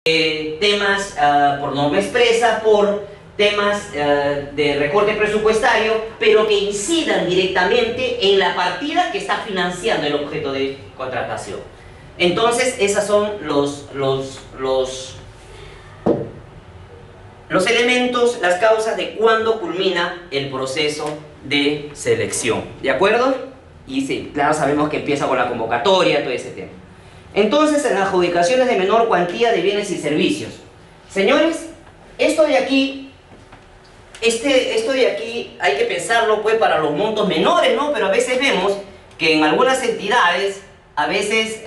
temas por norma expresa, por temas de recorte presupuestario, pero que incidan directamente en la partida que está financiando el objeto de contratación. Entonces, esas son los elementos, las causas de cuándo culmina el proceso de selección. ¿De acuerdo? Y sí, claro, sabemos que empieza con la convocatoria, todo ese tema. Entonces, en las adjudicaciones de menor cuantía de bienes y servicios. Señores, esto de aquí hay que pensarlo pues para los montos menores, ¿no? Pero a veces vemos que en algunas entidades, a veces,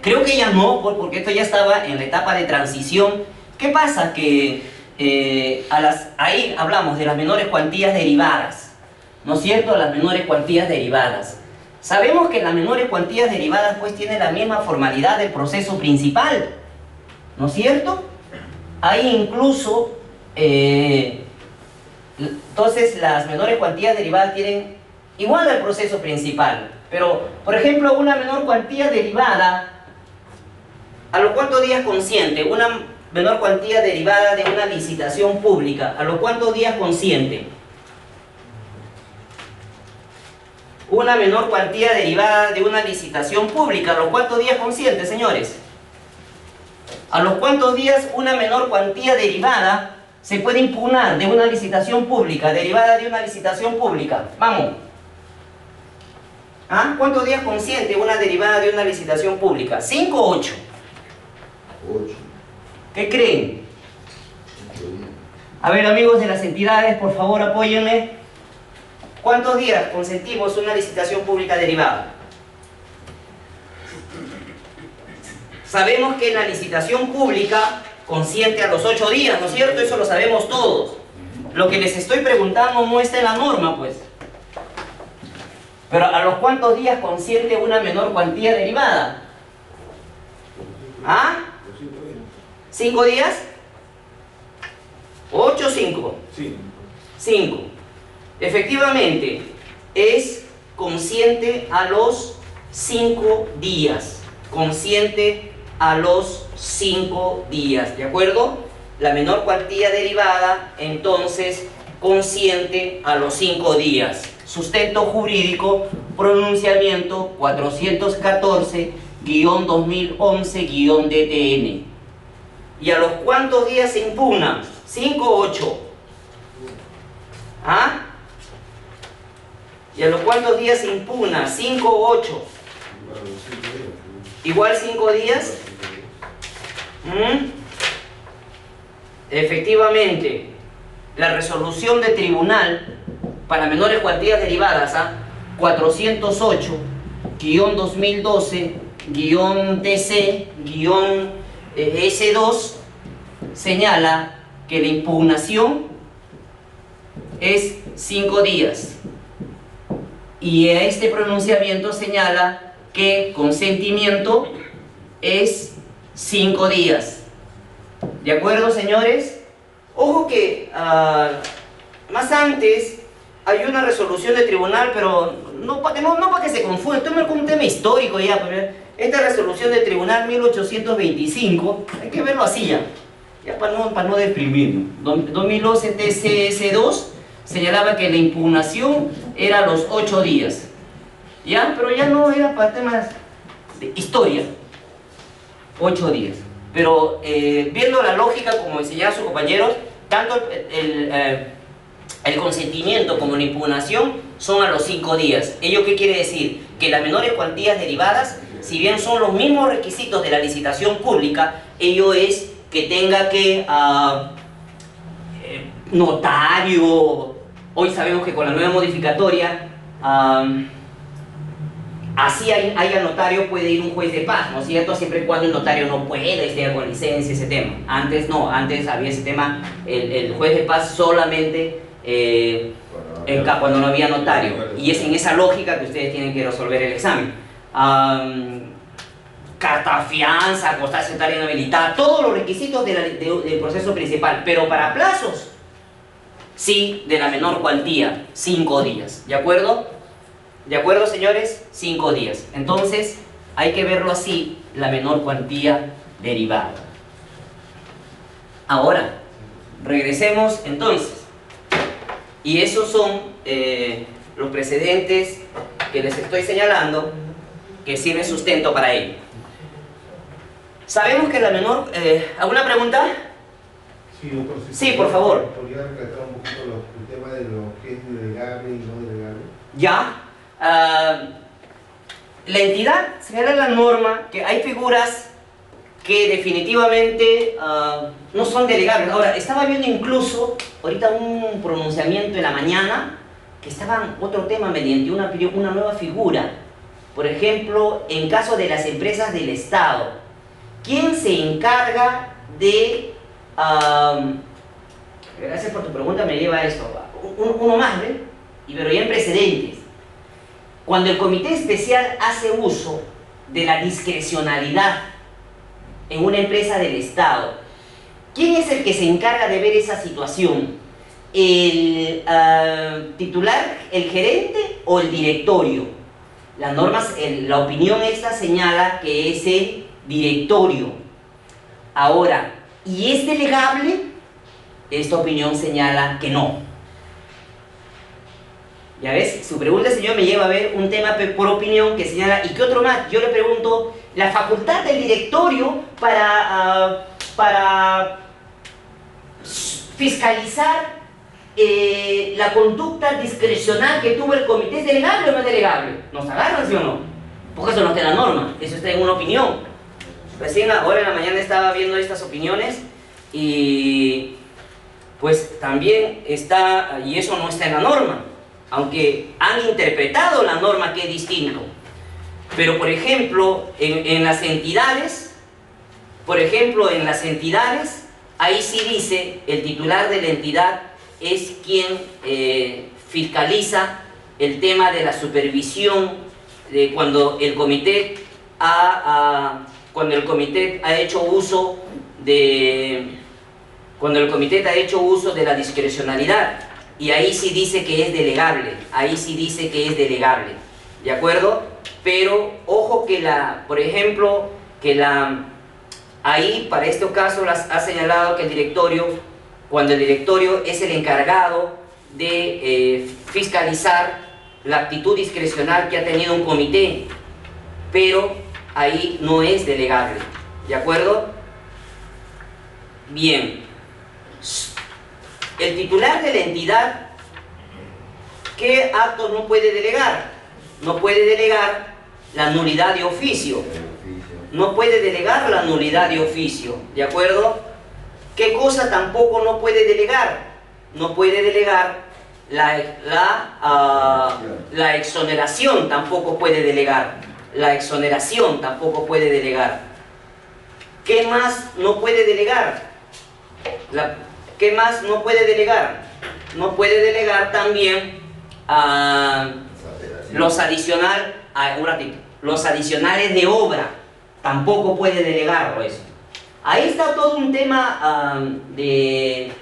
creo que ya no, porque esto ya estaba en la etapa de transición. ¿Qué pasa? Que ahí hablamos de las menores cuantías derivadas, ¿no es cierto? Las menores cuantías derivadas. Sabemos que las menores cuantías derivadas pues tienen la misma formalidad del proceso principal, ¿no es cierto? Hay incluso, entonces las menores cuantías derivadas tienen igual al proceso principal, pero por ejemplo una menor cuantía derivada, ¿a los cuántos días consciente? Una menor cuantía derivada de una licitación pública, ¿a los cuántos días consciente? Una menor cuantía derivada de una licitación pública, ¿a los cuántos días consciente, señores? ¿A los cuántos días una menor cuantía derivada se puede impugnar de una licitación pública, derivada de una licitación pública? Vamos. ¿Ah? ¿Cuántos días consciente una derivada de una licitación pública? ¿5 o 8? 8. ¿Qué creen? A ver, amigos de las entidades, por favor apóyenme. ¿Cuántos días consentimos una licitación pública derivada? Sabemos que en la licitación pública consiente a los 8 días, ¿no es cierto? Eso lo sabemos todos. Lo que les estoy preguntando no está en la norma, pues. Pero ¿a los cuántos días consiente una menor cuantía derivada? ¿Ah? 5 días. 8 o 5. 5. Efectivamente, es consciente a los 5 días. Consciente a los 5 días. ¿De acuerdo? La menor cuantía derivada, entonces, consciente a los 5 días. Sustento jurídico, pronunciamiento 414-2011-DTN. ¿Y a los cuántos días se impugna? 5 o 8. ¿Ah? ¿Y a los cuántos días se impugna? 5 o 8. ¿Igual 5 días? Efectivamente, la resolución de tribunal para menores cuantías derivadas, 408-2012-TC-S2, señala que la impugnación es 5 días. Y a este pronunciamiento señala que consentimiento es 5 días. ¿De acuerdo, señores? Ojo que más antes hay una resolución de tribunal, pero no para que se confunda, esto es un tema histórico ya. Esta resolución de tribunal 1825, hay que verlo así ya para no deprimirnos. 2012 TCS2 señalaba que la impugnación era a los 8 días. ¿Ya? Pero ya no era para temas de historia. 8 días. Pero viendo la lógica, como enseñaba su compañero, tanto el consentimiento como la impugnación son a los 5 días. ¿Ello qué quiere decir? Que las menores cuantías derivadas, si bien son los mismos requisitos de la licitación pública, ello es que tenga que notario. Hoy sabemos que con la nueva modificatoria, así haya notario, puede ir un juez de paz, ¿no es cierto? Siempre y cuando el notario no pueda estar con licencia, ese tema. Antes no, antes había ese tema, el juez de paz solamente cuando no había notario. Y es en esa lógica que ustedes tienen que resolver el examen. Carta fianza, constancia notaria inhabilitada, todos los requisitos del proceso principal, pero para plazos, sí, de la menor cuantía, 5 días. ¿De acuerdo? ¿De acuerdo, señores? 5 días. Entonces, hay que verlo así, la menor cuantía derivada. Ahora, regresemos entonces. Y esos son los precedentes que les estoy señalando que sirven sustento para ello. Sabemos que la menor... ¿alguna pregunta? Sí, doctor, sí, por favor. ¿Podría recalcar un poquito el tema de lo que es delegable y no delegable? Ya. La entidad señala en la norma que hay figuras que definitivamente no son delegables. Ahora, estaba viendo incluso ahorita un pronunciamiento en la mañana que estaba otro tema mediante una nueva figura. Por ejemplo, en caso de las empresas del Estado, ¿quién se encarga de... gracias por tu pregunta, me lleva a esto. Uno más, ¿ven? Pero ya en precedentes. Cuando el comité especial hace uso de la discrecionalidad en una empresa del Estado, ¿quién es el que se encarga de ver esa situación? ¿El titular, el gerente o el directorio? Las normas, la opinión esta señala que es el directorio. Ahora, ¿y es delegable? Esta opinión señala que no. Ya ves, su pregunta, señor, me lleva a ver un tema por opinión que señala, ¿y qué otro más? Yo le pregunto, la facultad del directorio para fiscalizar la conducta discrecional que tuvo el comité, ¿es delegable o no es delegable? ¿Nos agarran, sí o no? Porque eso no está en la norma, eso está en una opinión. Recién ahora en la mañana estaba viendo estas opiniones y pues también está, y eso no está en la norma, aunque han interpretado la norma que es distinto. Pero por ejemplo, en las entidades, ahí sí dice, el titular de la entidad es quien fiscaliza el tema de la supervisión de cuando el comité ha hecho uso de la discrecionalidad. Y ahí sí dice que es delegable, ¿de acuerdo? Pero ojo que ahí para este caso ha señalado que el directorio, cuando el directorio es el encargado de fiscalizar la actitud discrecional que ha tenido un comité, pero ahí no es delegable, ¿de acuerdo? Bien. El titular de la entidad, ¿qué actos no puede delegar? No puede delegar la nulidad de oficio. No puede delegar la nulidad de oficio, ¿de acuerdo? ¿Qué cosa tampoco no puede delegar? No puede delegar la exoneración, tampoco puede delegar. La exoneración tampoco puede delegar. ¿Qué más no puede delegar? ¿Qué más no puede delegar? No puede delegar también los adicionales de obra. Tampoco puede delegarlo eso. Ahí está todo un tema de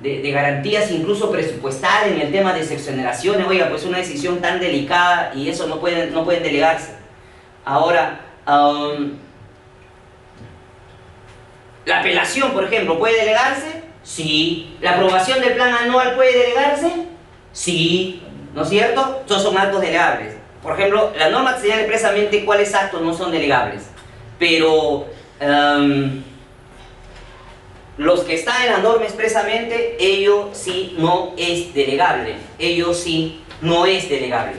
garantías incluso presupuestales en el tema de exoneraciones. Oiga, pues una decisión tan delicada y eso no pueden delegarse. Ahora, la apelación, por ejemplo, ¿puede delegarse? Sí. ¿La aprobación del plan anual puede delegarse? Sí. ¿No es cierto? Todos son actos delegables. Por ejemplo, la norma señala expresamente cuáles actos no son delegables. Pero los que están en la norma expresamente, ello sí no es delegable. Ello sí no es delegable.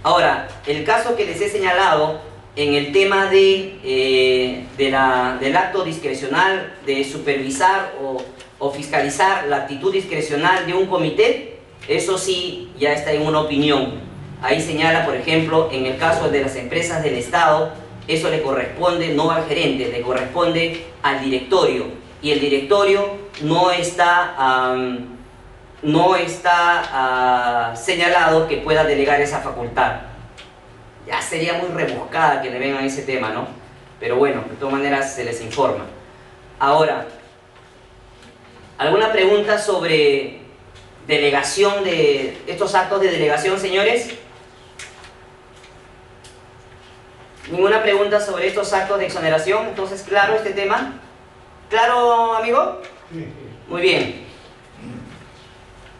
Ahora, el caso que les he señalado en el tema del acto discrecional de supervisar o fiscalizar la actitud discrecional de un comité, eso sí ya está en una opinión. Ahí señala, por ejemplo, en el caso de las empresas del Estado, eso le corresponde no al gerente, le corresponde al directorio. Y el directorio no está señalado que pueda delegar esa facultad. Ya sería muy rebuscada que le vengan ese tema, ¿no? Pero bueno, de todas maneras se les informa. Ahora, ¿alguna pregunta sobre delegación de estos actos de delegación, señores? ¿Ninguna pregunta sobre estos actos de exoneración? Entonces, ¿claro este tema? ¿Claro, amigo? Sí. Muy bien.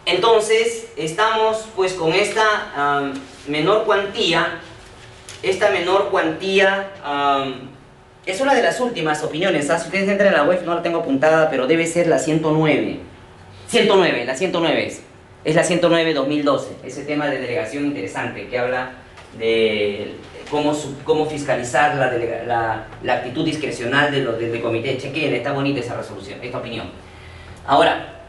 Entonces, estamos pues con esta menor cuantía. Esta menor cuantía es una de las últimas opiniones. Si ustedes entran en la web, no la tengo apuntada, pero debe ser la 109. 109, la 109 es la 109-2012. Ese tema de delegación interesante que habla de cómo fiscalizar la actitud discrecional del comité. Chequen, está bonita esa resolución, esta opinión. Ahora,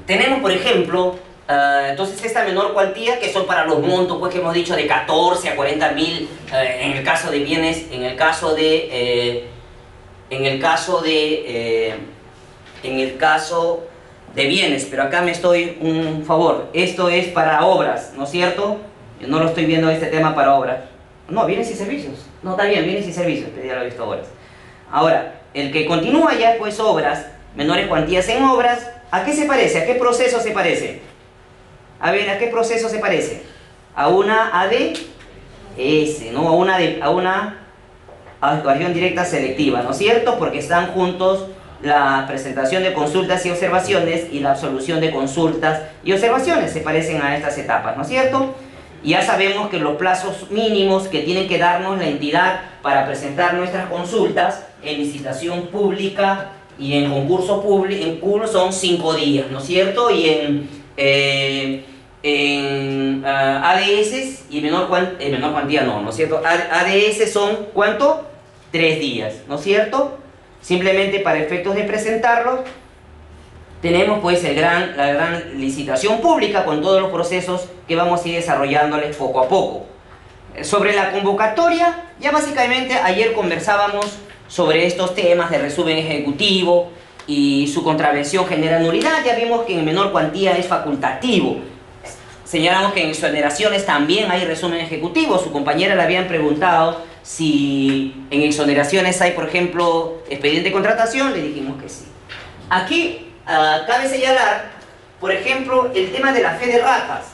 tenemos por ejemplo, entonces esta menor cuantía que son para los montos pues que hemos dicho de 14 a 40.000 en el caso de bienes, en el caso de bienes, pero acá me estoy un favor, esto es para obras, ¿no es cierto? Yo no lo estoy viendo este tema para obras. No, bienes y servicios. No, está bien, bienes y servicios, pero ya lo he visto obras. Ahora, el que continúa ya pues obras, menores cuantías en obras, ¿a qué se parece? ¿A qué proceso se parece? A ver, ¿a qué proceso se parece? A una ADS, ¿no? A una actuación directa selectiva, ¿no es cierto? Porque están juntos la presentación de consultas y observaciones y la absolución de consultas y observaciones. Se parecen a estas etapas, ¿no es cierto? Y ya sabemos que los plazos mínimos que tienen que darnos la entidad para presentar nuestras consultas en licitación pública y en concurso público son 5 días, ¿no es cierto? Y en ADS y menor cuantía no es cierto? ADS son, ¿cuánto? 3 días, ¿no es cierto? Simplemente para efectos de presentarlos, tenemos pues la gran licitación pública con todos los procesos que vamos a ir desarrollándoles poco a poco. Sobre la convocatoria, ya básicamente ayer conversábamos sobre estos temas de resumen ejecutivo y su contravención genera nulidad. Ya vimos que en menor cuantía es facultativo. Señalamos que en exoneraciones también hay resumen ejecutivo. Su compañera le habían preguntado si en exoneraciones hay, por ejemplo, expediente de contratación. Le dijimos que sí. Aquí cabe señalar, por ejemplo, el tema de la fe de ratas.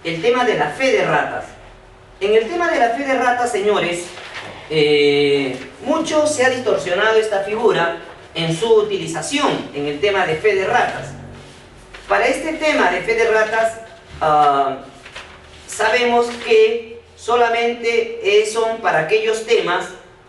El tema de la fe de ratas. En el tema de la fe de ratas, señores, mucho se ha distorsionado esta figura en su utilización en el tema de fe de ratas. Para este tema de fe de ratas, sabemos que solamente son para aquellos temas,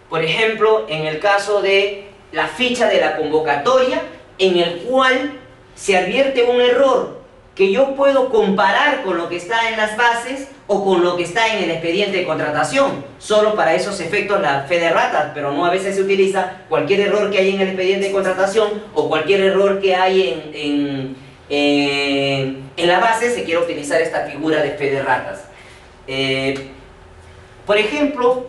por ejemplo, en el caso de la ficha de la convocatoria, en el cual se advierte un error que yo puedo comparar con lo que está en las bases o con lo que está en el expediente de contratación. Solo para esos efectos la fe de ratas, pero no a veces se utiliza cualquier error que hay en el expediente de contratación o cualquier error que hay en la base, se quiere utilizar esta figura de fe de ratas. Por ejemplo,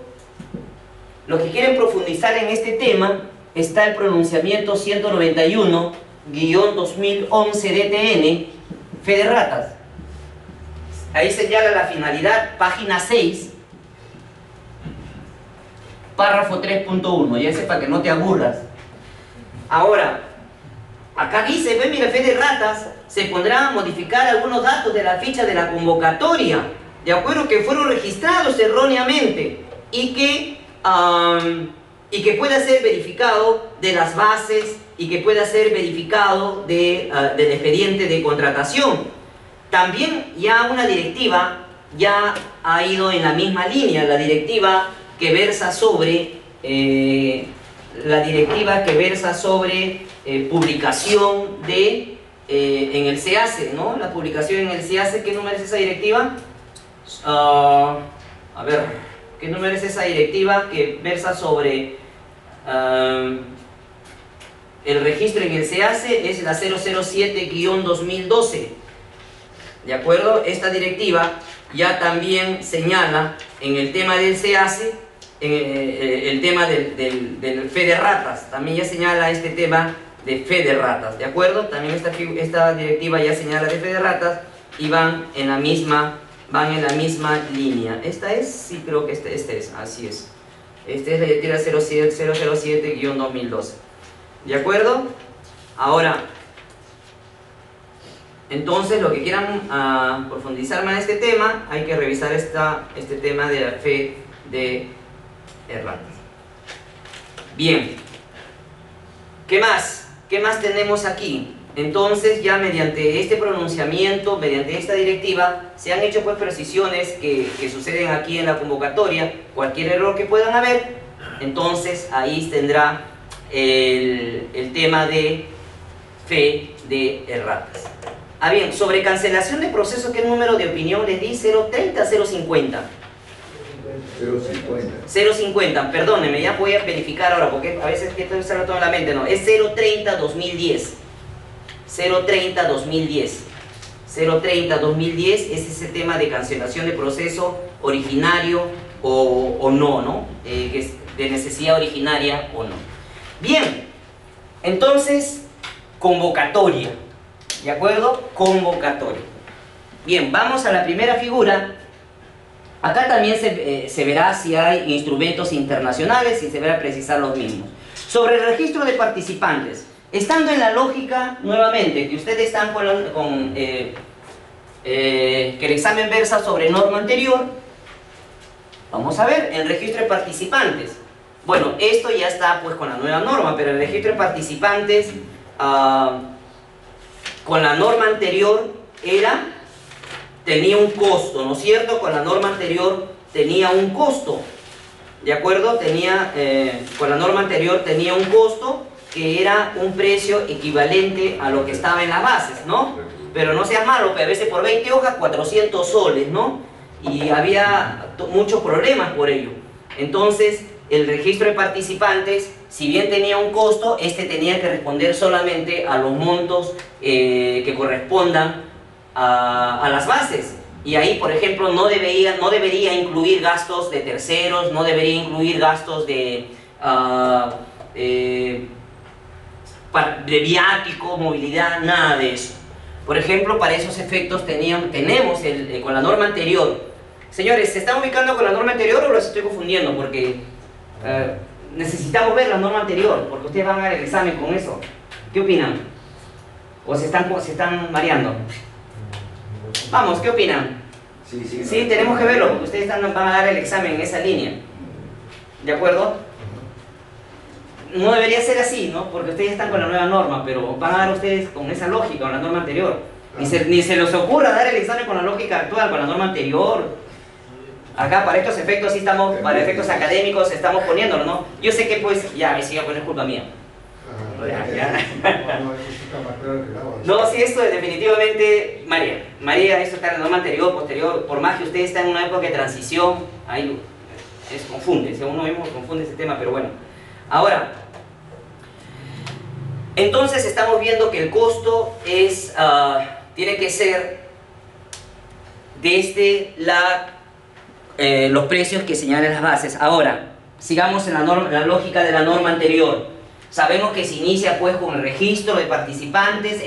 los que quieren profundizar en este tema, está el pronunciamiento 191-2011 DTN, fe de ratas. Ahí señala la finalidad, página 6, párrafo 3.1, ya sé para que no te aburras. Ahora, acá dice, ve, mira, fe de ratas, se pondrá a modificar algunos datos de la ficha de la convocatoria, de acuerdo que fueron registrados erróneamente y que pueda ser verificado de las bases y que pueda ser verificado del expediente de contratación. También ya una directiva ya ha ido en la misma línea, la directiva que versa sobre publicación en el SEACE, ¿no? La publicación en el SEACE, ¿qué número es esa directiva? A ver, ¿qué número es esa directiva que versa sobre el registro en el SEACE? Es la 007-2012. ¿De acuerdo? Esta directiva ya también señala en el tema del SEACE, el tema del fe de ratas, también ya señala este tema de fe de ratas, ¿de acuerdo? También esta directiva ya señala de fe de ratas y van en la misma línea. ¿Esta es? Sí, creo que este es, así es. Esta es la directiva 007-2012. ¿De acuerdo? Ahora, entonces, lo que quieran profundizar más en este tema, hay que revisar este tema de la fe de ratas. Bien. ¿Qué más? ¿Qué más tenemos aquí? Entonces ya mediante este pronunciamiento, mediante esta directiva, se han hecho pues precisiones que suceden aquí en la convocatoria, cualquier error que puedan haber, entonces ahí tendrá el tema de fe de erratas. Ah bien, sobre cancelación de proceso, ¿qué número de opinión les di? 030, 050. 050, perdónenme, ya voy a verificar ahora, porque a veces quiero estar todo en la mente, no, es 030-2010. 030-2010. 030-2010 es ese tema de cancelación de proceso originario o no, ¿no? Que es de necesidad originaria o no. Bien, entonces, convocatoria, ¿de acuerdo? Convocatoria. Bien, vamos a la primera figura. Acá también se verá si hay instrumentos internacionales y se verá precisar los mismos. Sobre el registro de participantes, estando en la lógica, nuevamente, que ustedes están que el examen versa sobre norma anterior, vamos a ver, el registro de participantes. Bueno, esto ya está pues con la nueva norma, pero el registro de participantes con la norma anterior tenía un costo, ¿no es cierto? Con la norma anterior tenía un costo, ¿de acuerdo? Con la norma anterior tenía un costo que era un precio equivalente a lo que estaba en las bases, ¿no? Pero no seas malo, que a veces por 20 hojas 400 soles, ¿no? Y había muchos problemas por ello. Entonces, el registro de participantes, si bien tenía un costo, este tenía que responder solamente a los montos que correspondan a las bases. Y ahí, por ejemplo, no debería incluir gastos de terceros, no debería incluir gastos de viático, movilidad, nada de eso. Por ejemplo, para esos efectos tenemos con la norma anterior. Señores, ¿se están ubicando con la norma anterior o los estoy confundiendo? Porque necesitamos ver la norma anterior, porque ustedes van a dar el examen con eso. ¿Qué opinan? ¿O se están mareando? Vamos, ¿qué opinan? Sí, tenemos que verlo, porque ustedes van a dar el examen en esa línea. ¿De acuerdo? No debería ser así, ¿no? Porque ustedes están con la nueva norma, pero van a dar ustedes con esa lógica, con la norma anterior. Ni se les ocurra dar el examen con la lógica actual, con la norma anterior. Acá para estos efectos sí estamos, para efectos académicos estamos poniéndolo, ¿no? Yo sé que pues, ya, sí, pues es culpa mía. No, sí, esto es definitivamente, María, esto está en la norma anterior, posterior, por más que usted está en una época de transición, ahí confunde, si uno mismo confunde ese tema, pero bueno. Ahora, entonces estamos viendo que el costo tiene que ser desde los precios que señalan las bases. Ahora, sigamos en la lógica de la norma anterior. Sabemos que se inicia pues con el registro de participantes,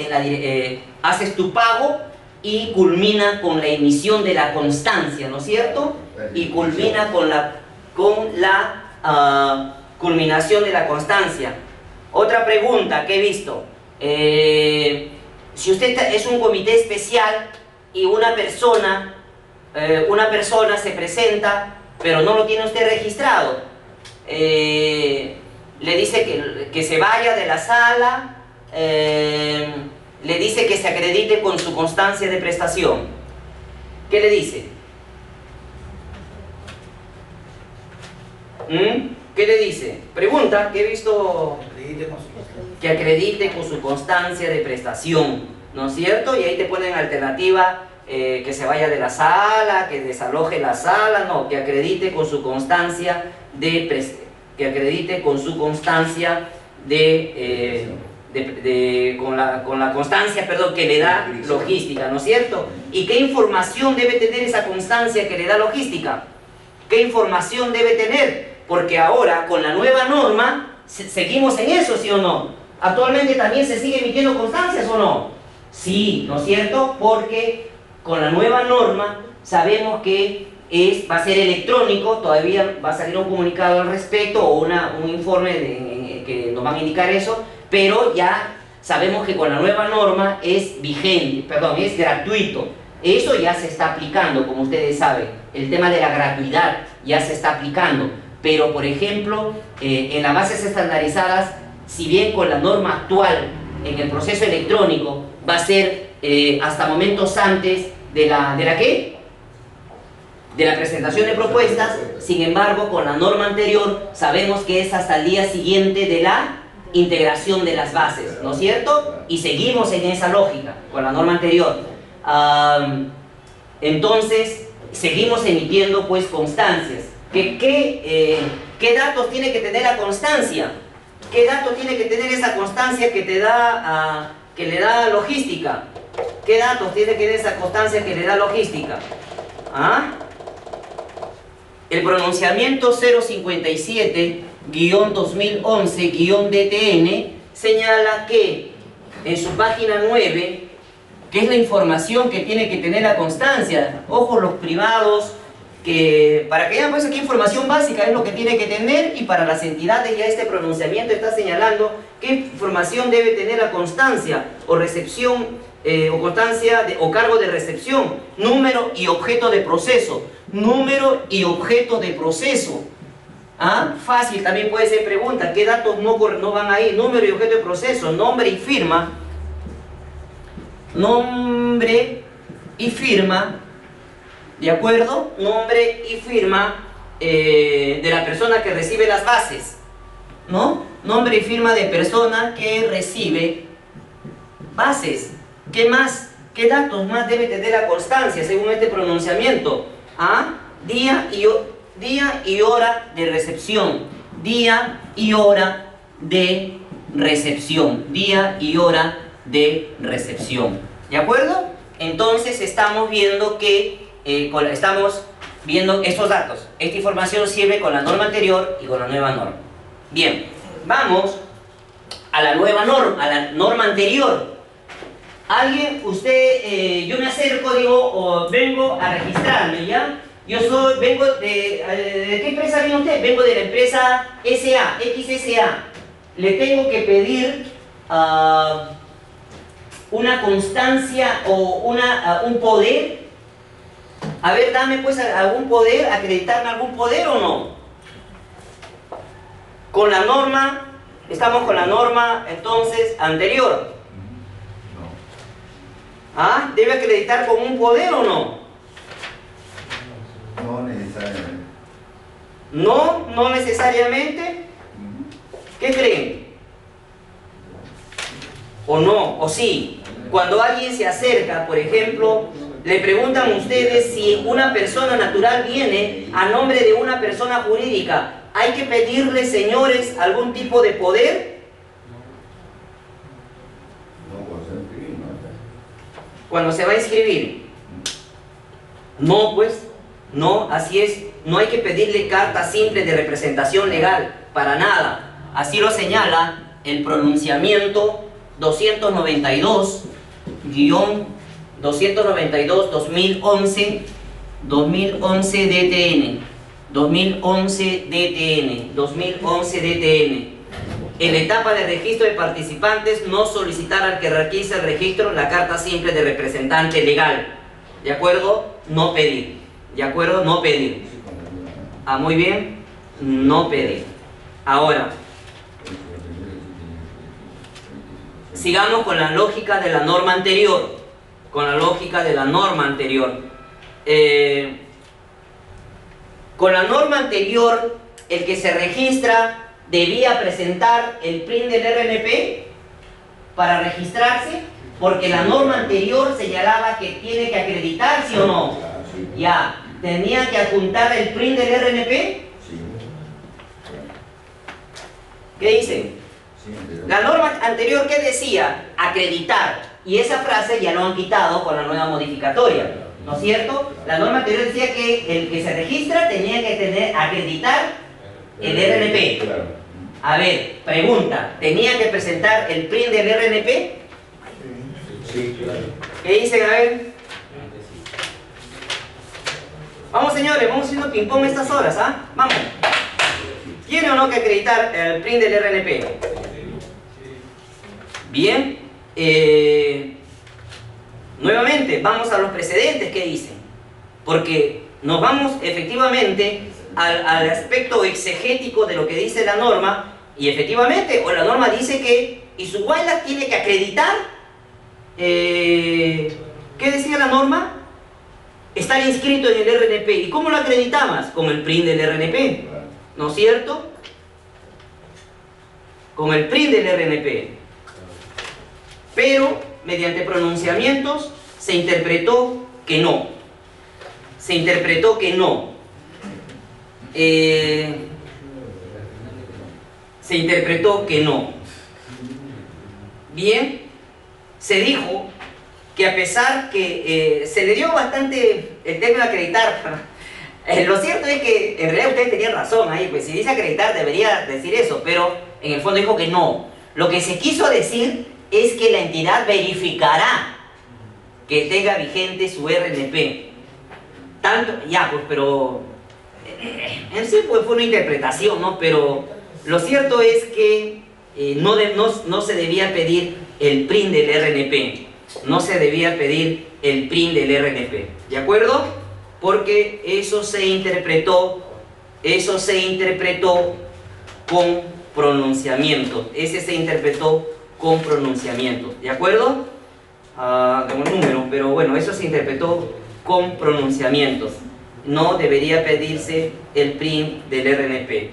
haces tu pago y culmina con la emisión de la constancia, ¿no es cierto? Y culmina con la culminación de la constancia. Otra pregunta que he visto, si usted es un comité especial y una persona se presenta, pero no lo tiene usted registrado, le dice que se vaya de la sala, le dice que se acredite con su constancia de prestación. ¿Qué le dice? ¿Qué le dice? Pregunta, que he visto que acredite con su constancia de prestación, ¿no es cierto? Y ahí te ponen alternativa, que se vaya de la sala, que desaloje la sala, no, que acredite con su constancia de prestación. Que acredite con su constancia con la constancia, perdón, que le da logística, ¿no es cierto? ¿Y qué información debe tener esa constancia que le da logística? ¿Qué información debe tener? Porque ahora, con la nueva norma, seguimos en eso, ¿sí o no? ¿Actualmente también se sigue emitiendo constancias o no? Sí, ¿no es cierto? Porque con la nueva norma sabemos que va a ser electrónico, todavía va a salir un comunicado al respecto o un informe que nos van a indicar eso, pero ya sabemos que con la nueva norma es vigente, perdón, es gratuito. Eso ya se está aplicando, como ustedes saben, el tema de la gratuidad ya se está aplicando, pero por ejemplo, en las bases estandarizadas si bien con la norma actual en el proceso electrónico va a ser hasta momentos antes de la ¿qué? De la presentación de propuestas, sin embargo con la norma anterior sabemos que es hasta el día siguiente de la integración de las bases, ¿no es cierto? Y seguimos en esa lógica con la norma anterior. Entonces seguimos emitiendo pues constancias. ¿Qué datos tiene que tener la constancia? ¿Qué datos tiene que tener esa constancia que te da, que le da logística? ¿Qué datos tiene que tener esa constancia que le da logística? ¿Ah? El pronunciamiento 057-2011-DTN señala que en su página 9, que es la información que tiene que tener la constancia, ojo los privados, que para que vean pues aquí información básica es lo que tiene que tener, y para las entidades ya este pronunciamiento está señalando qué información debe tener la constancia o recepción o constancia o cargo de recepción, número y objeto de proceso, número y objeto de proceso. ¿Ah? Fácil, también puede ser pregunta, ¿qué datos no van ahí? Número y objeto de proceso, nombre y firma, ¿de acuerdo? Nombre y firma de la persona que recibe las bases, ¿no? Nombre y firma de persona que recibe bases. ¿Qué más? ¿Qué datos más debe tener la constancia según este pronunciamiento? ¿Ah? Día y hora de recepción. Día y hora de recepción. Día y hora de recepción. ¿De acuerdo? Entonces estamos viendo que estamos viendo estos datos. Esta información sirve con la norma anterior y con la nueva norma. Bien, vamos a la nueva norma, a la norma anterior. Alguien, usted, yo me acerco, digo, vengo a registrarme, ¿ya? Vengo ¿de qué empresa viene usted? Vengo de la empresa XSA. Le tengo que pedir una constancia o un poder. A ver, dame pues algún poder, acreditarme algún poder o no. Con la norma, estamos con la norma entonces anterior. ¿Ah? ¿Debe acreditar con un poder o no? No necesariamente. No necesariamente. ¿Qué creen? ¿O no? ¿O sí? Cuando alguien se acerca, por ejemplo, le preguntan a ustedes si una persona natural viene a nombre de una persona jurídica, ¿hay que pedirle, señores, algún tipo de poder? Cuando se va a inscribir. No, pues, no, así es. No hay que pedirle carta simple de representación legal, para nada. Así lo señala el pronunciamiento 292-2011 DTN. 2011 DTN. En la etapa de registro de participantes, no solicitar al que realiza el registro la carta simple de representante legal. ¿De acuerdo? No pedir. ¿De acuerdo? No pedir. Ah, muy bien. No pedir. Ahora, sigamos con la lógica de la norma anterior. Con la lógica de la norma anterior. Con la norma anterior, el que se registra debía presentar el PRIN del RNP para registrarse, porque la norma anterior señalaba que tiene que acreditar, ¿sí o no? Ya, tenía que adjuntar el PRIN del RNP. ¿Qué dice? La norma anterior, ¿qué decía? Acreditar. Y esa frase ya lo han quitado con la nueva modificatoria, ¿no es cierto? La norma anterior decía que el que se registra tenía que acreditar el RNP. A ver, pregunta, ¿tenía que presentar el PRIN del RNP? Sí, claro. ¿Qué dicen? A ver. Vamos, señores, vamos haciendo ping-pong estas horas, ¿ah? Vamos. ¿Tiene o no que acreditar el PRIN del RNP? Bien. Nuevamente, vamos a los precedentes, ¿qué dicen? Porque nos vamos efectivamente al aspecto exegético de lo que dice la norma, Y efectivamente, o la norma dice que Isuguaylas tiene que acreditar, ¿qué decía la norma? Estar inscrito en el RNP. ¿Y cómo lo acreditamos? Con el PRIN del RNP, ¿no es cierto? Con el PRIN del RNP. Pero, mediante pronunciamientos, se interpretó que no. Se interpretó que no. Se interpretó que no. Bien, se dijo que a pesar que se le dio bastante el término acreditar, lo cierto es que en realidad ustedes tenían razón ahí, pues si dice acreditar debería decir eso, pero en el fondo dijo que no. Lo que se quiso decir es que la entidad verificará que tenga vigente su RNP. Tanto, ya pues, pero en sí pues fue una interpretación, ¿no? Pero lo cierto es que no se debía pedir el PRIN del RNP. No se debía pedir el PRIN del RNP. ¿De acuerdo? Porque eso se interpretó con pronunciamiento. Ese se interpretó con pronunciamiento. ¿De acuerdo? Como número, pero bueno, eso se interpretó con pronunciamientos. No debería pedirse el PRIN del RNP.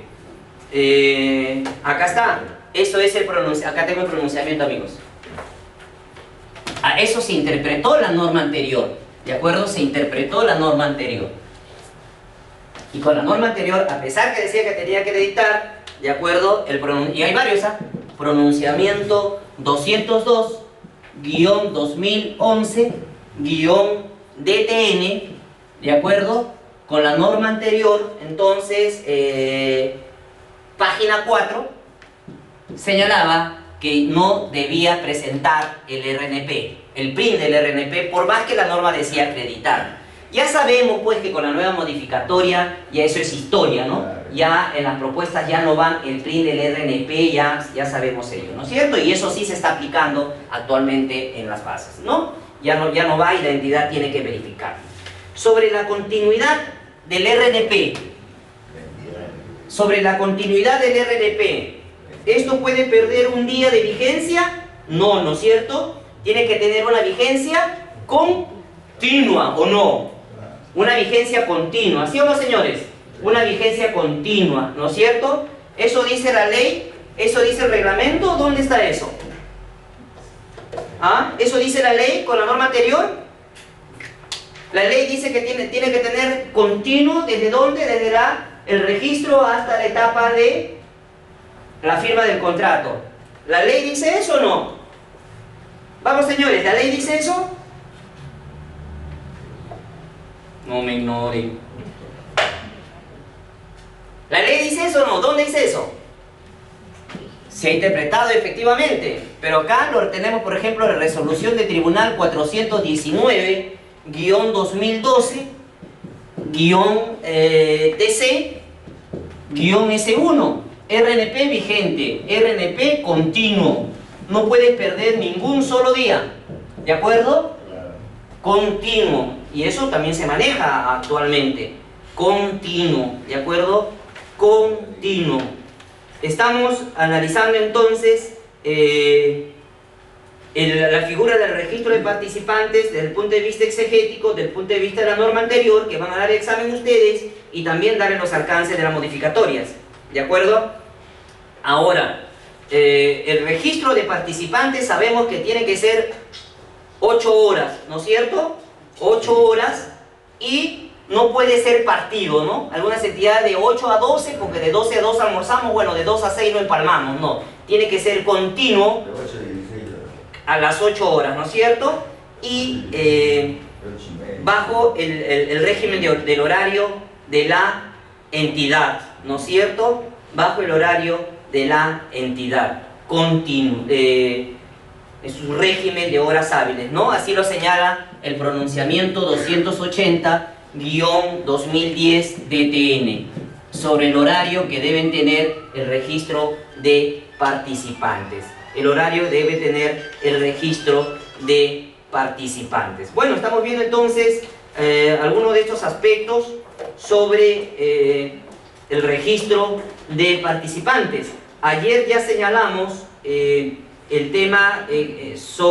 Acá está. Eso es el pronunciamiento. Acá tengo el pronunciamiento, amigos. A eso se interpretó la norma anterior. ¿De acuerdo? Se interpretó la norma anterior. Y con la norma anterior, a pesar que decía que tenía que acreditar, ¿de acuerdo? Y hay varios, pronunciamiento 202-2011-DTN, ¿de acuerdo? Con la norma anterior, entonces, página 4, señalaba que no debía presentar el RNP, el PRIN del RNP, por más que la norma decía acreditar. Ya sabemos pues que con la nueva modificatoria ya eso es historia, ¿no? Ya en las propuestas ya no van el PRIN del RNP, ya sabemos ello, ¿no es cierto? Y eso sí se está aplicando actualmente en las bases, ¿no? Ya no va y la entidad tiene que verificar. Sobre la continuidad del RNP, ¿esto puede perder un día de vigencia? No, ¿no es cierto? Tiene que tener una vigencia continua, ¿o no? Una vigencia continua, ¿sí o no, señores? Una vigencia continua, ¿no es cierto? Eso dice la ley, eso dice el reglamento, ¿dónde está eso? ¿Ah? ¿Eso dice la ley con la norma anterior? La ley dice que tiene que tener continuo, ¿desde dónde? Desde el registro hasta la etapa de la firma del contrato. ¿La ley dice eso o no? Vamos, señores, ¿la ley dice eso? No me ignoren. ¿La ley dice eso o no? ¿Dónde dice eso? Se ha interpretado efectivamente, pero acá lo tenemos, por ejemplo, la resolución de Tribunal 419-2012-TC-S1. RNP vigente, RNP continuo. No puedes perder ningún solo día. ¿De acuerdo? Continuo. Y eso también se maneja actualmente. Continuo. ¿De acuerdo? Continuo. Estamos analizando entonces la figura del registro de participantes desde el punto de vista exegético, desde el punto de vista de la norma anterior, que van a dar el examen ustedes, y también darle los alcances de las modificatorias. ¿De acuerdo? Ahora, el registro de participantes sabemos que tiene que ser 8 horas, ¿no es cierto? 8 horas, y no puede ser partido, ¿no? Algunas entidades de 8 a 12, porque de 12 a 2 almorzamos, bueno, de 2 a 6 no empalmamos, no. Tiene que ser continuo a las 8 horas, ¿no es cierto? Y bajo el régimen del horario de la entidad, ¿no es cierto? Bajo el horario de la entidad, continuo, es un régimen de horas hábiles, ¿no? Así lo señala el pronunciamiento 280-2010-DTN sobre el horario que deben tener el registro de participantes. El horario debe tener el registro de participantes. Bueno, estamos viendo entonces algunos de estos aspectos sobre el registro de participantes. Ayer ya señalamos el tema sobre